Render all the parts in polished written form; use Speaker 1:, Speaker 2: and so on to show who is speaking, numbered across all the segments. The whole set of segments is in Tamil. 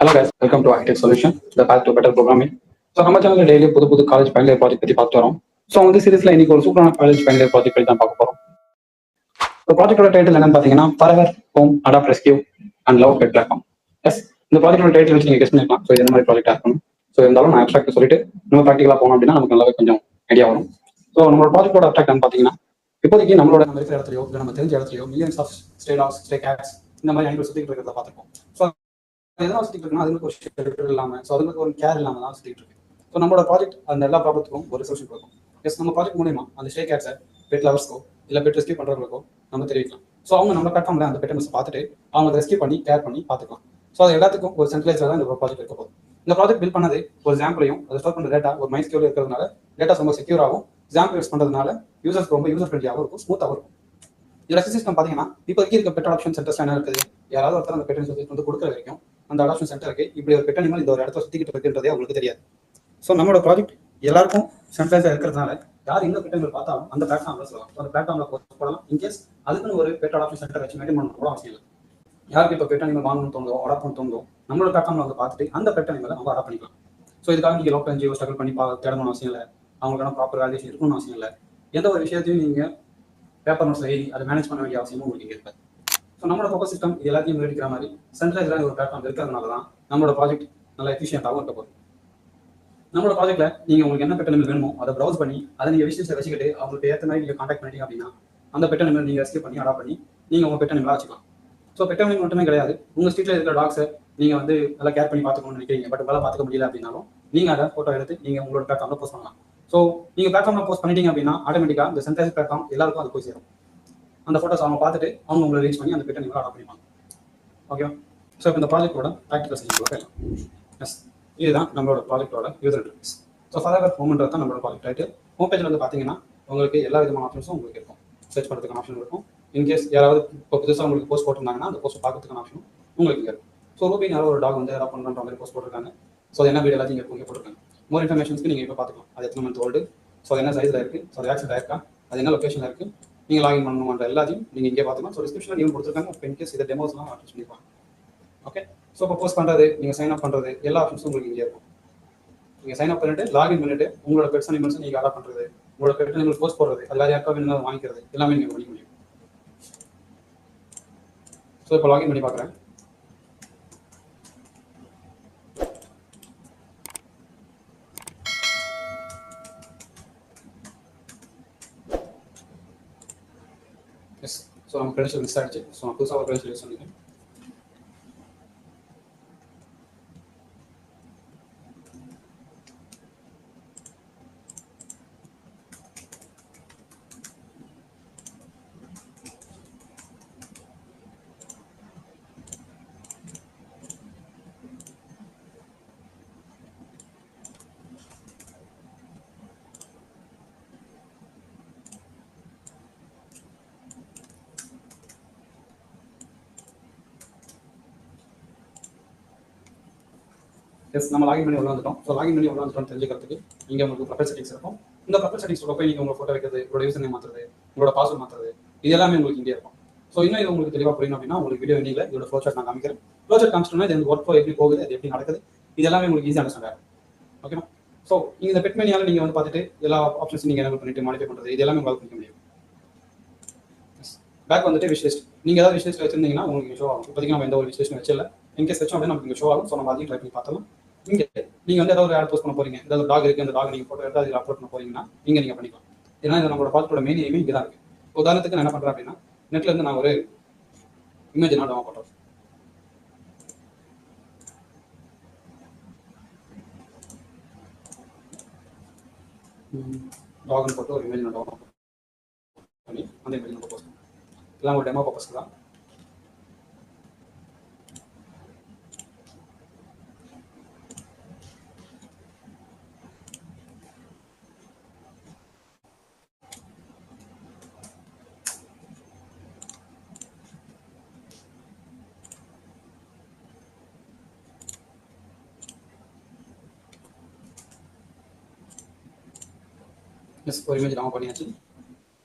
Speaker 1: Hello guys, welcome to Architect Solution, the path to better programming. So நம்ம சேனல் டெய்லி புது காலேஜ் ஃபைனல் இயர் ப்ராஜெக்ட் பற்றி பார்த்து வரோம். ஸோ வந்து சீரிஸ்ல இன்னைக்கு ஒரு சூப்பரான காலேஜ் ஃபைனல் இயர் ப்ராஜெக்ட் பற்றி தான் பார்க்க போகிறோம். ஸோ ப்ராஜெக்டோட டைட்டில் என்னன்னு பார்த்தீங்கன்னா forever home adopt rescue and love pet platform. Yes, இந்த ப்ராஜெக்டோட டைட்டில் வச்சு நீங்கள் கெஸ் பண்ணிருக்கலாம். ஸோ இந்த மாதிரி ப்ராஜெக்டாக இருக்கணும். ஸோ இருந்தாலும் நான் அப்ட்ராக்ட் சொல்லிட்டு நம்ம ப்ராக்டிகலாக போனோம் அப்படின்னா நமக்கு நல்லாவே கொஞ்சம் ஐடியா வரும். ஸோ நம்மளோட ப்ராஜெக்டோட அப்ட்ராக்ட் பார்த்தீங்கன்னா இப்போதைக்கு நம்மளோட நம்ம இருக்கிற இடத்துலையோ இல்லை நம்ம தெரிஞ்ச இடத்துலையோ millions of stray dogs, stray cats இந்த மாதிரி அனிமல்ஸ் சுற்றிட்டு இருக்கிறத பார்த்துருக்கோம். ஸோ எதனா சுற்றிட்டு இருக்குன்னா அதுக்கு ஒரு ஷெல்டர் இல்லாமல், ஸோ அதுக்கு ஒரு கேர் இல்லாமல் தான் சுற்றிட்டு இருக்கு. ஸோ நம்மளோட ப்ராஜெக்ட் அந்த எல்லா ப்ராப்ளத்துக்கும் ஒரு சொல்யூஷன் கொடுக்கும். எஸ், நம்ம ப்ராஜெக்ட் மூலமா அந்த ஸ்டே கேட்ஸை பெட் லவர்ஸ்க்கோ இல்லை பெட் ரெஸ்கியூ பண்ணுறவங்களுக்கோ நம்ம தெரிவிக்கலாம். ஸோ அவங்க நம்ம பிளாட்ஃபார்மில் அந்த பெட்டை பார்த்துட்டு அவங்க ரெஸ்கியூ பண்ணி கேர் பண்ணி பார்த்துக்கலாம். ஸோ அது எல்லாத்துக்கும் ஒரு சென்ட்ரலைஸாக தான் இந்த ப்ராஜெக்ட் இருக்க போகுது. இந்த ப்ராஜெக்ட் பில் பண்ணது ஒரு ஜாம்பிளையும் அதை ஸ்டோர் பண்ணுற டேட்டா ஒரு மைண்ட் ஸ்கியூரில் இருக்கிறதுனால டேட்டா ரொம்ப செக்யூராகவும், ஜாம்பிள் யூஸ் பண்ணுறதுனால யூசர்ஸ் ரொம்ப யூசர் ஃப்ரெண்ட்லியாகவும் இருக்கும், ஸ்மூத்தாகவும் இருக்கும். இதோட சிஸ்டம் பார்த்தீங்கன்னா இப்போதைக்கு இருக்க பெட் அடாப்ஷன் சென்டர்ஸ் என்ன இருக்குது, யாராவது ஒருத்தர் அந்த பெட் வந்து கொடுக்குற வரைக்கும் அந்த அடாப்ஷன் சென்டருக்கு இப்படி ஒரு பெட் அனிமல் இந்த ஒரு இடத்துல சுற்றிக்கிட்டு இருக்குன்றதே அவங்களுக்கு தெரியாது. ஸோ நம்மளோட ப்ராஜெக்ட் எல்லாருக்கும் சென்ட்ரலைஸாக இருக்கிறதுனால யார் எந்த பெட் அனிமல் பார்த்தாலும் அந்த பிளாட்ஃபார்மில் சொல்லலாம். அந்த பிளாட்ஃபார்மில் போடலாம். இன்கேஸ் அதுக்குன்னு ஒரு பெட் அடாப்ஷன் சென்டர் வச்சு மெயின்டைன் பண்ணணும் கூட அவசியம் இல்லை. யாருக்கு இப்போ பெட் அனிமல் வாங்கணும்னு தோணுதோ, அடாப்ட் பண்ண தோணுதோ, நம்மளோட பிளாட்ஃபார்மில் வந்து பார்த்துட்டு அந்த பெட் அனிமலை நம்ம அடாப்ட் பண்ணிக்கலாம். ஸோ இதுக்காக நீங்கள் லோக்கல் என்ஜிஓ ஸ்ட்ரகிள் பண்ணி தேடணும்னு அவசியம் இல்லை. அவங்களுக்கான ப்ராப்பர் வேல்யூஷன் இருக்கணும்னு அவசியம் இல்லை. எந்த ஒரு விஷயத்தையும் நீங்கள் பேப்பர் நோட்ஸில் எழுதி அதை மேனேஜ் பண்ண வேண்டிய அவசியமும் உங்களுக்கு இருக்காது. ஸோ நம்மளோட ஃபோக்கஸ் சிஸ்டம் இது எல்லாத்தையும் முன்னெடுக்கிற மாதிரி சென்ட்ரலைஸாக ஒரு பிளாட்ஃபார்ம் இருக்கிறதுனால தான் நம்மளோட ப்ராஜெக்ட் நல்லா எஃபிஷியன்ட்டாகவும் இருக்க போகுது. நம்மளோட ப்ராஜெக்ட்டில் நீங்கள் உங்களுக்கு என்ன பெட் அனிமல் வேணுமோ அதை ப்ரௌஸ் பண்ணி அதை நீங்கள் விஷயத்தை வச்சுக்கிட்டு அவங்களுக்கு ஏற்ற மாதிரி நீங்கள் கான்டாக்ட் பண்ணிட்டீங்க அப்படின்னா அந்த பெட் அனிமல் நீங்கள் ரெஸ்கியூ பண்ணி அடாப்ட் பண்ணி நீங்கள் உங்கள் பெட் அனிமலாக வச்சுக்கலாம். ஸோ பெட் அனிமல் மட்டுமே கிடையாது, உங்கள் ஸ்ட்ரீட்டில் இருக்கிற டாக்ஸை நீங்கள் வந்து நல்லா கேர் பண்ணி பார்த்துக்கணும்னு நினைக்கிறீங்க, பட் உங்களால் பார்த்துக்க முடியல அப்படின்னாலும் நீங்கள் அதை ஃபோட்டோ எடுத்து நீங்கள் உங்களோட பிளாட்ஃபார்மில் போஸ்ட் பண்ணலாம். ஸோ நீங்கள் பிளாட்ஃபார்மில் போஸ்ட் பண்ணிட்டீங்க அப்படின்னா ஆட்டோமேட்டிக்காக இந்த சென்ட்ரலைஸ் பிளாட்ஃபார்ம் எல்லாருக்கும் அது போய் சேரும். அந்த ஃபோட்டோஸ் அவங்க பார்த்துட்டு அவங்க உங்களை ரீச் பண்ணி அந்த பெட் அனிமலை அடாப்ட் பண்ணிப்பாங்க. ஓகேவா? ஸோ இப்போ இந்த ப்ராஜெக்டோட ப்ராக்டிகல் செஞ்சு எஸ், இதுதான் நம்மளோட ப்ராஜெக்டோட யூசர் இன்டர்ஃபேஸ். ஸோ ஃபரெவர் ஹோம்ன்றது தான் நம்மளோட ப்ராஜெக்ட் டைட்டில். ஹோம் பேஜில் வந்து பார்த்தீங்கன்னா உங்களுக்கு எல்லா விதமான ஆப்ஷன்ஸும் உங்களுக்கு இருக்கும். சர்ச் பண்ணுறதுக்கான ஆப்ஷன் இருக்கும். இன்கேஸ் யாராவது இப்போ புதுசாக உங்களுக்கு போஸ்ட் போட்டிருந்தாங்கன்னா அந்த போஸ்ட் பார்க்கறதுக்கான ஆப்ஷனும் உங்களுக்கு இங்கே இருக்கும். ஸோ ரூபின் யாரோ ஒரு டாக் வந்து அடாப்ட் பண்ணுற மாதிரி போஸ்ட் போட்டிருக்காங்க. ஸோ அது என்ன வீடு எல்லாத்தையும் இங்கே போட்டிருக்காங்க. மோர் இன்ஃபர்மேஷன்ஸ்க்கு நீங்கள் இப்போ பார்த்துக்கலாம். அது எத்தனை மந்த் ஓல்டு, ஸோ அது என்ன சைஸில் இருக்குது, ஸோ அது ஆக்சிடென்ட் ஆயிருக்கா, அது என்ன லொக்கேஷனில் இருக்குது, நீங்கள் லாகின் பண்ணணுன்ற எல்லாத்தையும் நீங்கள் இங்கே பார்த்துக்கலாம். ஸோ டிஸ்கிரிப்ஷனில் நீங்கள் கொடுத்துருக்காங்க. இப்போ இன்கேஸ் இதை டெமோஸ்லாம் ஆர்டர் பண்ணிப்பாங்க. ஓகே, ஸோ இப்போ போஸ்ட் பண்ணுறது, நீங்கள் சைன் அப் பண்ணுறது எல்லா ஆப்ஷன்ஸும் உங்களுக்கு இங்கே இருக்கும். நீங்கள் சைன் அப் பண்ணிட்டு லாகின் பண்ணிட்டு உங்களோட பெட்ஸ் அனிமல்ஸ் நீங்கள் அடாப்ட் பண்ணுறது, உங்களோட பெட் அனிமல் போஸ்ட் போடுறது, அது வேறு யாருக்காக வேணும் வாங்கிக்கிறது எல்லாமே நீங்கள் பண்ணிக்க முடியும். ஸோ இப்போ லாகின் பண்ணி பார்க்குறேன். எஸ், ஸோ நம்ம கிரெடிஷியல் மிஸ் ஆகிடுச்சு. ஸோ நான் புதுசாக ஒரு கிரெடிஷியல் யூஸ் பண்ணிக்கிறேன். எஸ், நம்ம லாகின் பண்ணி உள்ள வந்துட்டோம். ஸோ லாகின் பண்ணி உள்ள வந்துட்டோம் தெரிஞ்சுக்கிறதுக்கு இங்கே உங்களுக்கு ப்ரொஃபைல் செட்டிங்ஸ் இருக்கும். இந்த ப்ரொஃபைல் செட்டிங்ஸோட போய் நீங்கள் உங்கள் ஃபோட்டோ வைக்கிறது, உங்களோட யூசர் நேம் மாற்றுறது, உங்களோட பாஸ்வேர்ட் மாற்றுறது, இது எல்லாமே உங்களுக்கு இங்கே இருக்கும். ஸோ இன்னும் இது உங்களுக்கு தெளிவாக புரியணும் அப்படின்னா உங்களுக்கு வீடியோ எண்டிங்கில் இதோட ஃப்ளோ சார்ட் நான் காமிக்கிறேன். ஃப்ளோ சார்ட் காமிச்சிட்டோம்னா இது ஒர்க் ஃப்ளோ எப்படி போகுது, அது எப்படி நடக்குது, இது எல்லாமே உங்களுக்கு ஈஸியாக அண்டர்ஸ்டாண்ட் ஆகும். ஓகேவா? ஸோ இந்த பெட் மெனியால் நீங்கள் வந்து பார்த்துட்டு எல்லா ஆப்ஷன்ஸ் நீங்கள் என்ன பண்ணிட்டு மாடிஃபை பண்ணுறது, இது எல்லாமே உங்களால் பண்ணிக்க முடியும். பேக் வந்துட்டு விஷ் லிஸ்ட், நீங்கள் ஏதாவது விஷ் லிஸ்ட் வச்சிருந்தீங்கன்னா உங்களுக்கு ஷோ ஆகும். இப்போதைக்கு நம்ம எந்த ஒரு விஷ் லிஸ்ட்டும் வச்சில்ல. இன்கேஸ் வச்சோம் அப்படின்னா நமக்கு ஷோ ஆகும். ஸோ நம்ம அதையும் ட்ரை பண்ணி பார்த்தலாம். இங்கே நீங்கள் வந்து ஏதாவது ஒரு ஆட் போஸ்ட் பண்ண போறீங்க, ஏதாவது டாக் இருக்குது, அந்த டாக் நீங்கள் ஃபோட்டோ எடுத்து அதில் அப்லோட் பண்ண போறீங்கன்னா நீங்கள் பண்ணிக்கலாம். ஏன்னா இது நம்மளோட ப்ராஜெக்டோட மெயின் எய்மே இங்கே தான் இருக்குது. உதாரணத்துக்கு நான் என்ன பண்ணுறேன் அப்படின்னா நெட்ல இருந்து நான் ஒரு இமேஜ் நான் டவுன்லோட் பண்ணுறேன். டாக்னு போட்டு ஒரு இமேஜ் நான் டவுன்லோட் பண்ணி அந்த இமேஜ் நம்ம போஸ்ட் பண்ணுறேன். இதெல்லாம் ஒரு டெமோ பர்பஸ்க்கு தான். எஸ், ஒரு இமேஜ் டவுன்லோட் பண்ணியாச்சு.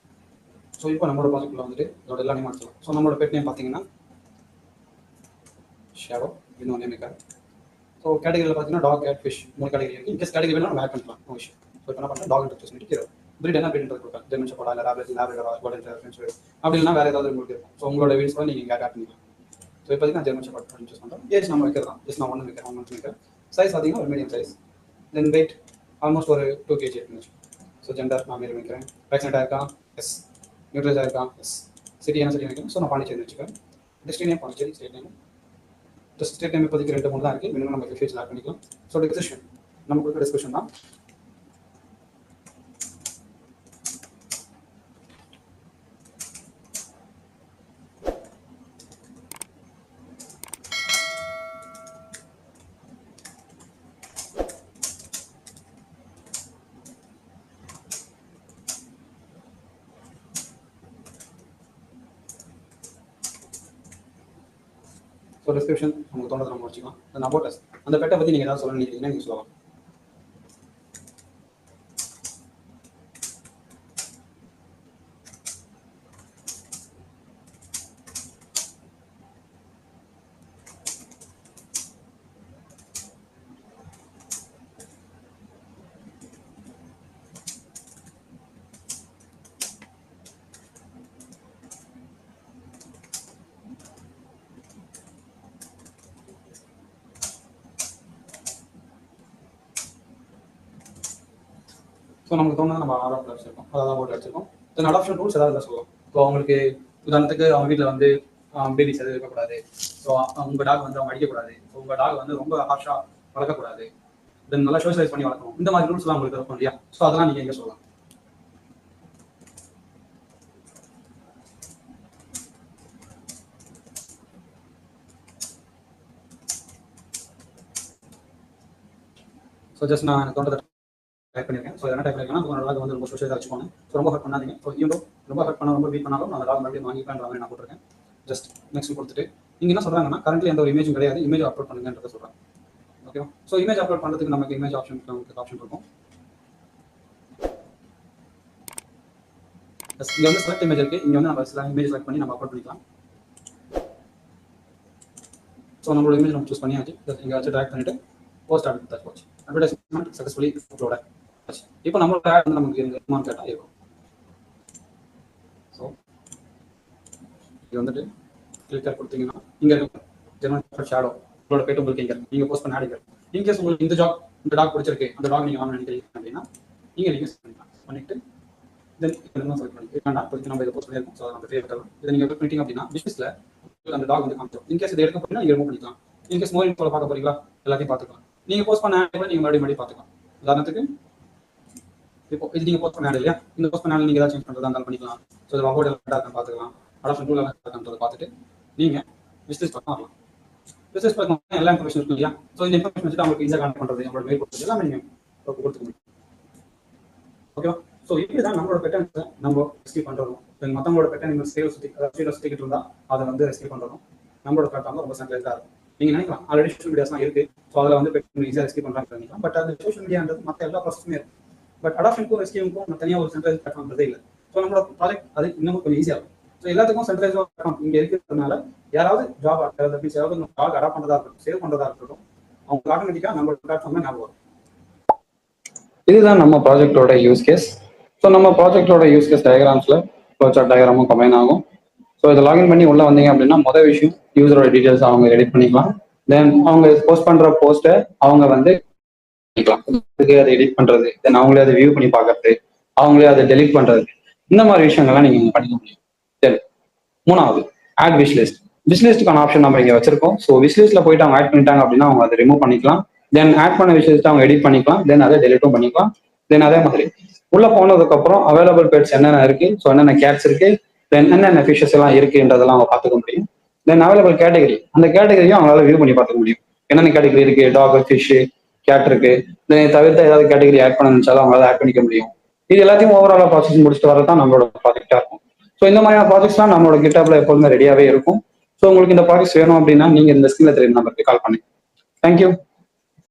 Speaker 1: ஸோ இப்போ நம்மளோட ப்ராஜெக்ட்டில் வந்துட்டு இதோட எல்லா நேம் அடிச்சிடலாம். ஸோ நம்மளோட பெட் நேம் பார்த்தீங்கன்னா ஷேடோ, இன்னொரு நேம் இருக்காது. ஸோ கேட்டகரியில் பார்த்தீங்கன்னா டாக், கேட், ஃபிஷ் 3 கேட்டகரி இருக்குது. இன்கேஸ் கேட்டகரி வேணால் நம்ம ஆட் பண்ணிக்கலாம், நோ இஷ்யூ. ஸோ இப்போ என்ன பண்ணுறேன், டாக் சூஸ் பண்ணிட்டு கீழே பிரீட் என்ன பிரீட் கொடுப்பேன், ஜெர்மன் ஷெப்பர்டா இல்லை லேப்ரடாரா, கோல்டன் ரிட்ரைவர், ஃப்ரெஞ்ச் பிரைட் அப்படி இல்லைனா வேறு ஏதாவது உங்களுக்கு இருக்கும். ஸோ உங்களோட வீட்ஸ் கூட நீங்கள் ஆட் பண்ணிக்கலாம். ஸோ இப்போதைக்கு நான் ஜெர்மன் ஷெப்பர்ட் அப்படின்னு சூஸ் பண்ணுறேன். ஏஜ் நம்ம வைக்கிறது தான், ஜஸ்ட் நான் 1 வைக்கிறேன், 1 மந்த் வைக்கிறேன். சைஸ் பார்த்தீங்கன்னா ஒரு மீடியம் சைஸ். தென் வெயிட் ஆல்மோஸ்ட் ஒரு 2 kg இருக்குன்னு. ஸோ ஜெண்டர் நான் மேல் வைக்கிறேன். வேக்சினேட் ஆயிருக்கா, எஸ். நியூட்ரலைஸ் ஆயிருக்கா, எஸ். சிட்டி என்ன சிட்டி வைக்கிறேன். ஸோ நான் பாண்டிச்சேரி வச்சுக்கிறேன். டெஸ்டினேம் Pondicherry, state name. State name இப்போதைக்கு 2-3 தான் இருக்குது. மினிமம் நம்ம ஃபியூச்சர் ஆட் பண்ணிக்கலாம். ஸோ டிஸ்கிரிப்ஷன் நம்ம கொடுக்குற டிஸ்கிரிப்ஷன் தான். ஸோ டிஸ்கிரிப்ஷன் நமக்கு தோன்றதை நம்ம வச்சுக்கலாம். அந்த அபவுட் அஸ் அந்த பெட்டை பற்றி நீங்கள் ஏதாவது சொல்ல நினைக்கிறீங்கன்னா நீங்கள் சொல்லலாம். ஸோ நமக்கு தோணுது நம்ம அடாப்ட் வச்சிருக்கோம், அதாவது அபவுட் வச்சிருக்கோம். தென் அடாப்ஷன் ரூல்ஸ் ஏதாவது சொல்லலாம். ஸோ அவங்களுக்கு உதாரணத்துக்கு அவங்க வீட்டில் வந்து பேபிஸ் எதுவும் இருக்கக்கூடாது. ஸோ உங்கள் டாக் வந்து அவங்க அடிக்கக்கூடாது. ஸோ உங்கள் டாக் வந்து ரொம்ப ஹார்ஷாக வளர்க்கக்கூடாது. தென் நல்லா சோஷியலைஸ் பண்ணி வளர்க்கணும். இந்த மாதிரி ரூல்ஸ்லாம் உங்களுக்கு இருக்கும் இல்லையா? ஸோ அதெல்லாம் நீங்கள் எங்கே சொல்லலாம்? ஸோ ஜஸ்ட் நான் எனக்கு தோன்றதை டைப் பண்ணியிருக்கேன். ஸோ என்ன டைப் பண்ணிருக்கேன்னா, உங்களோட டாக் வந்து ரொம்ப சோஷியலாக வச்சுக்கோங்க. ஸோ ரொம்ப ஹர்ட் பண்ணாதீங்க. ஸோ இவ்வளோ ரொம்ப ஹர்ட் பண்ண ரொம்ப வீட் பண்ணாலும் அந்த டாக் மறுபடியும் வாங்கிக்கலான்ற மாதிரி நான் போட்டிருக்கேன். ஜஸ்ட் நெக்ஸ்ட் கொடுத்துட்டு நீங்கள் என்ன சொல்கிறாங்கன்னா, கரண்ட்லி எந்த ஒரு இமேஜும் கிடையாது, இமேஜ் அப்லோட் பண்ணுங்கன்றதை சொல்கிறாங்க. ஓகேவா? ஸோ இமேஜ் அப்லோட் பண்ணுறதுக்கு நமக்கு இமேஜ் நமக்கு ஆப்ஷன் இருக்கும். இங்கே வந்து செலக்ட் இமேஜ் இருக்குது. இங்கே வந்து நம்ம சில இமேஜ் செலக்ட் பண்ணி நம்ம அப்லோட் பண்ணிக்கலாம். ஸோ நம்மளோட இமேஜ் நம்ம சூஸ் பண்ணியாச்சு. இங்கே வச்சு ட்ராக் பண்ணிட்டு போஸ்ட் ஆட் தச்சு போச்சு. Advertisement successfully upload. இப்போ நம்மளோட ஆட் வந்து நமக்கு இருக்குமான்னு கேட்டால் இருக்கும். ஸோ இது வந்துட்டு கிளிக்கர் கொடுத்தீங்கன்னா இங்கே இருக்கும் ஜெர்மன் ஷேடோ உங்களோட பேட்டு உங்களுக்கு இங்கே நீங்கள் போஸ்ட் பண்ண ஆடிங்க. இன்கேஸ் உங்களுக்கு இந்த டாக் பிடிச்சிருக்கு, அந்த டாக் நீங்கள் வாங்க நினைக்கிறீங்க அப்படின்னா நீங்கள் பண்ணிக்கலாம். பண்ணிட்டு தென் செலக்ட் பண்ணிக்கலாம். இப்போதைக்கு நம்ம இதை போஸ்ட் பண்ணியிருக்கோம். ஸோ நம்ம பேர் வைக்கலாம். இதை நீங்கள் பண்ணிட்டீங்க அப்படின்னா பிஸ்னஸில் அந்த டாக் வந்து காமிச்சிடும். இன்கேஸ் இதை எடுக்க போறீங்கன்னா நீங்கள் ரிமூவ் பண்ணிக்கலாம். இன்கேஸ் மோர் இன்ஃபோல பார்க்க போறீங்களா, எல்லாத்தையும் பார்த்துக்கலாம். நீங்கள் போஸ்ட் பண்ண ஆட் நீங்கள் மறுபடியும் பார்த்துக்கலாம். உதாரணத்துக்கு இப்போ இது நீங்கள் போஸ்ட் பண்ண ஆட் இல்லையா, இந்த போஸ்ட் பண்ண ஆட் நீங்கள் ஏதாவது சேஞ்ச் பண்ணுறதா இருந்தாலும் பண்ணிக்கலாம். ஸோ இது அபவுட் எல்லாம் பார்த்துக்கலாம். அடாப்ஷன் டூல் எல்லாம் இருக்கான்றதை பார்த்துட்டு நீங்கள் பிஸ்னஸ் பக்கம் வரலாம். பிஸ்னஸ் பக்கம் எல்லா இன்ஃபர்மேஷன் இருக்கும் இல்லையா? ஸோ இந்த இன்ஃபர்மேஷன் வச்சுட்டு அவங்களுக்கு ஈஸியாக கனெக்ட் பண்ணுறது, அவங்களோட மெயில் கொடுத்தது எல்லாமே நீங்கள் கொடுத்துக்க முடியும். ஓகேவா? ஸோ இப்படி தான் நம்மளோட பேட்டர்ன்ஸை நம்ம ரெஸ்கியூ பண்ணுறோம். மற்றவங்களோட பேட்டர்ன் நீங்கள் சுற்றிக்கிட்டு இருந்தால் அதை வந்து ரெஸ்கியூ பண்ணுறோம். நம்மளோட பிளாட்ஃபார்ம் ரொம்ப சென்ட்ரலைஸாக இருக்கும். நீங்கள் நினைக்கலாம் ஆல்ரெடி சோஷியல் மீடியாஸ்லாம் இருக்குது, ஸோ அதில் வந்து ஈஸியாக ரெஸ்கியூ பண்ணுறாங்க நினைக்கலாம். பட் அது சோஷியல் மீடியான்றது மற்ற எல்லா ப்ராசஸுமே இருக்கும். பட் அடாப்ஷனுக்கும் ரெஸ்கியூக்கும் தனியாக ஒரு சென்ட்ரலைஸ் பிளாட்ஃபார்ம்ன்றதே இல்லை. ஸோ நம்மளோட ப்ராஜெக்ட் அது இன்னமும் கொஞ்சம் ஈஸியாக இருக்கும். ஸோ எல்லாத்துக்கும் சென்ட்ரலைஸ் பிளாட்ஃபார்ம் இங்கே இருக்கிறதுனால யாராவது ஜாப் யாராவது டாக் அடாப்ட் பண்ணுறதா இருக்கட்டும், சேவ் பண்ணுறதா இருக்கட்டும், அவங்க ஆட்டோமேட்டிக்காக நம்மளோட பிளாட்ஃபார்ம் தான் ஞாபகம் வரும். இதுதான் நம்ம ப்ராஜெக்டோட யூஸ் கேஸ். ஸோ நம்ம ப்ராஜெக்டோட யூஸ் கேஸ் டயக்ராம்ஸில் ஃப்ளோசார்ட் டயக்ராமும் கம்பைன் ஆகும். ஸோ இதை லாகின் பண்ணி உள்ளே வந்தீங்க அப்படின்னா முதல் விஷயம் யூசரோட டீட்டெயில்ஸ் அவங்க எடிட் பண்ணிக்கலாம். தென் அவங்க போஸ்ட் பண்ணுற போஸ்ட்டை அவங்க வந்து அதை எடிட் பண்றது, தென் அவங்களே அதை வியூ பண்ணி பார்க்கறது, அவங்களே அதை டெலிட் பண்றது, இந்த மாதிரி விஷயங்கள்லாம் நீங்க பண்ணிக்க முடியும். தென் மூணாவது ஆட் விஷ்லிஸ்ட். விஷ்லிஸ்டுக்கான ஆப்ஷன் நம்ம இங்கே வச்சிருக்கோம். ஸோ விஷ்லிஸ்ட்ல போயிட்டு அவங்க ஆட் பண்ணிட்டாங்க அப்படின்னா அவங்க அதை ரிமூவ் பண்ணிக்கலாம். தென் ஆட் பண்ண விஷ்லிஸ்ட் அவங்க எடிட் பண்ணிக்கலாம். தென் அதை டெலிட்டும் பண்ணிக்கலாம். தென் அதே மாதிரி உள்ள போனதுக்கு அப்புறம் அவைலபிள் பெட்ஸ் என்னென்ன இருக்கு, ஸோ என்னென்ன கேட்ஸ் இருக்கு, தென் என்னென்ன ஃபிஷஸ் எல்லாம் இருக்குன்றதெல்லாம் அவங்க பார்த்துக்க முடியும். தென் அவைலபிள் கேட்டகரி, அந்த கேட்டகரியும் அவங்களால வியூ பண்ணி பார்த்துக்க முடியும். என்னென்ன கேட்டகரி இருக்கு, டாக், ஃபிஷ், கேட் இருக்கு. இதை தவிர்த்து ஏதாவது கேட்டகரி ஆட் பண்ண நினைச்சாலும் அவங்களால ஆட் பண்ணிக்க முடியும். இது எல்லாத்தையும் ஓவராலா ப்ராசஸ் முடிச்சுட்டு வரதான் நம்மளோட ப்ராஜெக்டா இருக்கும். ஸோ இந்த மாதிரியான ப்ராஜெக்ட்ஸ்லாம் நம்மளோட கிட்டாப்ல எப்போதுமே ரெடியாவே இருக்கும். ஸோ உங்களுக்கு இந்த ப்ராஜெக்ட்ஸ் வேணும் அப்படின்னா நீங்க இந்த ஸ்கிரீன்ல தெரியும் நம்பருக்கு கால் பண்ணுங்க. தேங்க்யூ.